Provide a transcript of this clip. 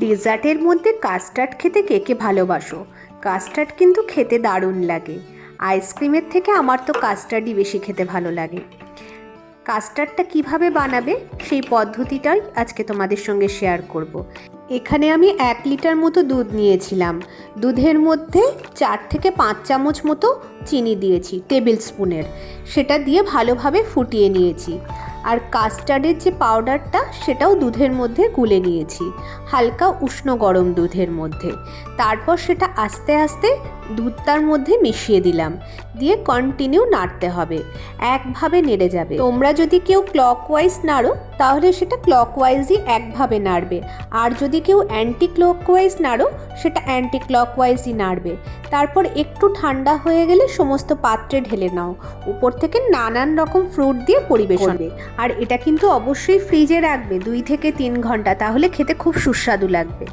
ডেজার্টের মধ্যে কাস্টার্ড খেতে কে কে ভালোবাসো? কাস্টার্ড কিন্তু খেতে দারুণ লাগে। আইসক্রিমের থেকে আমার তো কাস্টার্ডই বেশি খেতে ভালো লাগে। কাস্টার্ডটা কিভাবে বানাবে সেই পদ্ধতিটাই আজকে তোমাদের সঙ্গে শেয়ার করব। এখানে আমি 1 লিটার মতো দুধ নিয়েছিলাম। দুধের মধ্যে 4 থেকে 5 চামচ মতো চিনি দিয়েছি, টেবিল স্পুনের। সেটা দিয়ে ভালোভাবে ফুটিয়ে নিয়েছি। আর কাস্টার্ডের যে পাউডারটা সেটাও দুধের মধ্যে গুলে নিয়েছি, হালকা উষ্ণ গরম দুধের মধ্যে। তারপর সেটা আস্তে আস্তে দুধটার মধ্যে মিশিয়ে দিলাম, দিয়ে কন্টিনিউ নাড়তে হবে, একভাবে নেড়ে যাবে। তোমরা যদি কেউ ক্লকওয়াইজ নাড়ো তাহলে সেটা ক্লকওয়াইজই একভাবে নাড়বে, আর যদি কেউ অ্যান্টি ক্লকওয়াইজ নাড়ো সেটা অ্যান্টি ক্লকওয়াইজই নাড়বে। তারপর একটু ঠান্ডা হয়ে গেলে সমস্ত পাত্রে ঢেলে নাও। উপর থেকে নানান রকম ফ্রুট দিয়ে পরিবেশন করবে। আর এটা কিন্তু অবশ্যই ফ্রিজে রাখবে 2 থেকে 3 ঘন্টা, তাহলে খেতে খুব সুস্বাদু লাগবে।